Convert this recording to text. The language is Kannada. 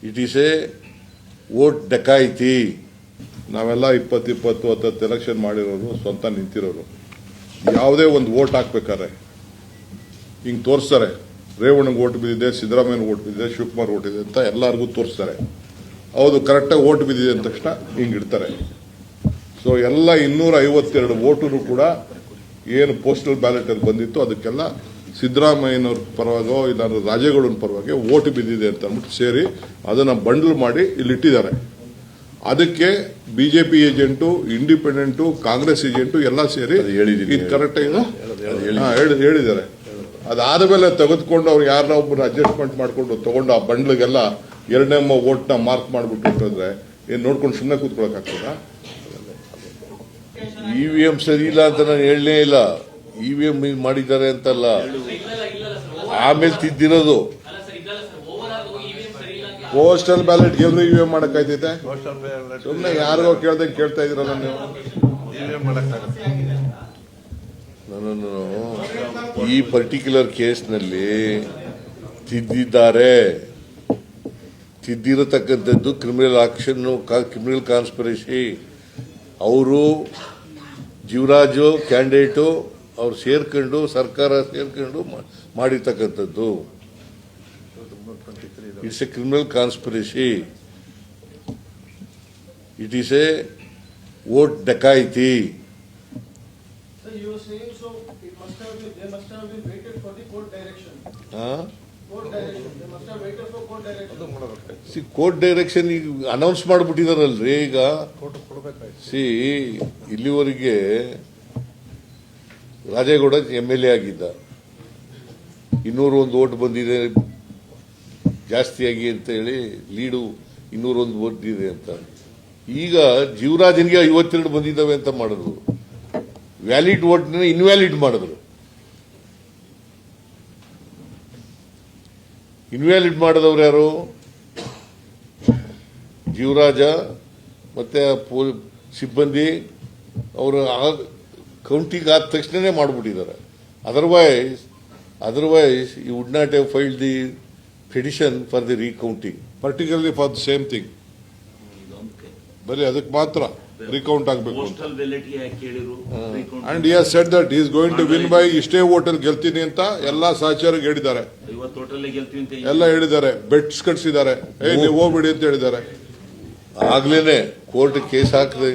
It is a vote dacoity. ನಾವೆಲ್ಲ 20-20 ಎಲೆಕ್ಷನ್ ಮಾಡಿರೋರು, ಸ್ವಂತ ನಿಂತಿರೋರು. ಯಾವುದೇ ಒಂದು ವೋಟ್ ಹಾಕ್ಬೇಕಾರೆ ಹಿಂಗೆ ತೋರಿಸ್ತಾರೆ, ರೇವಣ್ಣಗೆ ಓಟ್ ಬಿದ್ದಿದೆ, ಸಿದ್ದರಾಮಯ್ಯನ ಓಟ್ ಬಿದ್ದಿದೆ, ಶಿವಕುಮಾರ್ ಓಟ್ ಇದೆ ಅಂತ ಎಲ್ಲರಿಗೂ ತೋರಿಸ್ತಾರೆ. ಹೌದು, ಕರೆಕ್ಟಾಗಿ ಓಟ್ ಬಿದ್ದಿದೆ ಅಂದ ತಕ್ಷಣ ಹಿಂಗೆ ಇಡ್ತಾರೆ. ಸೊ ಎಲ್ಲ 252 ವೋಟು ಕೂಡ ಏನು ಪೋಸ್ಟಲ್ ಬ್ಯಾಲೆಟಲ್ಲಿ ಬಂದಿತ್ತು ಅದಕ್ಕೆಲ್ಲ ಸಿದ್ದರಾಮಯ್ಯನವ್ರ ಪರವಾಗೋ ಇಲ್ಲ ರಾಜೇಗೌಡನ ಪರವಾಗಿ ಓಟ್ ಬಿದ್ದಿದೆ ಅಂತ ಅಂದ್ಬಿಟ್ಟು ಸೇರಿ ಅದನ್ನು ಬಂಡಲ್ ಮಾಡಿ ಇಲ್ಲಿ ಇಟ್ಟಿದ್ದಾರೆ. ಅದಕ್ಕೆ BJP agent, independent, Congress agent ಎಲ್ಲ ಸೇರಿ ಇದು ಕರೆಕ್ಟಾಗಿ ಹೇಳಿದ್ದಾರೆ. ಅದಾದ ಮೇಲೆ ತೆಗೆದುಕೊಂಡು ಅವ್ರು ಯಾರನ್ನ ಒಬ್ಬರು ಅಡ್ಜಸ್ಟ್ಮೆಂಟ್ ಮಾಡಿಕೊಂಡು ತಗೊಂಡು ಆ ಬಂಡ್ಲಿಗೆಲ್ಲ 2ನೇ ವೋಟ್ನ ಮಾರ್ಕ್ ಮಾಡಿಬಿಟ್ಟು ಅಂತಂದ್ರೆ ಏನು ನೋಡ್ಕೊಂಡು ಸುಮ್ಮನೆ ಕೂತ್ಕೊಳ್ಳೋಕ್ಕಾಗ್ತದ? ಇವಿಎಂ ಸರಿ ಇಲ್ಲ ಅಂತ ನಾನು ಹೇಳಲೇ ಇಲ್ಲ. ಇವಿಎಂ ಮಾಡಿದ್ದಾರೆ ಅಂತಲ್ಲ, ಆಮೇಲೆ ತಿದ್ದಿರೋದು. ಪೋಸ್ಟಲ್ ಬ್ಯಾಲೆಟ್ ಗೆಲ್ಲರು ಇವಿಎಂ ಮಾಡಕ್ಕಾಯ್ತೈತೆ? ಸುಮ್ಮನೆ ಯಾರಿಗೋ ಕೇಳ್ದಂಗೆ ಕೇಳ್ತಾ ಇದ್ರಲ್ಲ ನೀವು. ನನ್ನನ್ನು ಈ ಪರ್ಟಿಕ್ಯುಲರ್ ಕೇಸ್ನಲ್ಲಿ ತಿದ್ದಿರತಕ್ಕಂಥದ್ದು ಕ್ರಿಮಿನಲ್ ಆಕ್ಷನ್, ಕ್ರಿಮಿನಲ್ ಕಾನ್ಸ್ಪಿರಸಿ. ಅವರು ಜೀವರಾಜು ಕ್ಯಾಂಡಿಡೇಟು ಅವ್ರು ಸೇರ್ಕೊಂಡು, ಸರ್ಕಾರ ಸೇರ್ಕೊಂಡು ಮಾಡಿರ್ತಕ್ಕಂಥದ್ದು. It's a criminal conspiracy. It is a vote dacoity. Court direction ಈಗ ಅನೌನ್ಸ್ ಮಾಡಿಬಿಟ್ಟಿದಾರಲ್ರಿ. ಈಗ ಇಲ್ಲಿವರೆಗೆ ರಾಜೇಗೌಡ MLA ಆಗಿದ್ದ, 201 ವೋಟ್ ಬಂದಿದೆ ಜಾಸ್ತಿಯಾಗಿ ಅಂತ ಹೇಳಿ ಲೀಡು 201 ವೋಟ್ ಇದೆ ಅಂತ. ಈಗ ಜೀವರಾಜನ್ಗೆ 52 ಬಂದಿದ್ದಾವೆ ಅಂತ ಮಾಡಿದ್ರು. ವ್ಯಾಲಿಡ್ ವೋಟ್ನ ಇನ್ವ್ಯಾಲಿಡ್ ಮಾಡಿದ್ರು. ಇನ್ವ್ಯಾಲಿಡ್ ಮಾಡಿದವ್ರು ಯಾರು? ಜೀವರಾಜ ಮತ್ತೆ ಸಿಬ್ಬಂದಿ. ಅವರು ಕೌಂಟಿಂಗ್ ಆದ ತಕ್ಷಣನೇ ಮಾಡಿಬಿಟ್ಟಿದ್ದಾರೆ. Otherwise you would not have filed the petition for the recounting, particularly for the same thing. ಬರೀ ಅದಕ್ಕೆ ಮಾತ್ರ ರೀಕೌಂಟ್ ಆಗಬೇಕು. And he has said that he is going to win by ಇಷ್ಟೇ ವೋಟಲ್ಲಿ ಗೆಲ್ತೀನಿ ಅಂತ ಎಲ್ಲ ಸಹಚರಿಗೆ ಹೇಳಿದ್ದಾರೆ. ಎಲ್ಲ ಹೇಳಿದ್ದಾರೆ, ಬೆಟ್ಸ್ ಕಟ್ಸಿದ್ದಾರೆ, ನೀವು ಹೋಗ್ಬಿಡಿ ಅಂತ ಹೇಳಿದ್ದಾರೆ. ಆಗ್ಲೇನೆ ಕೋರ್ಟ್ ಕೇಸ್ ಹಾಕಿದೆ.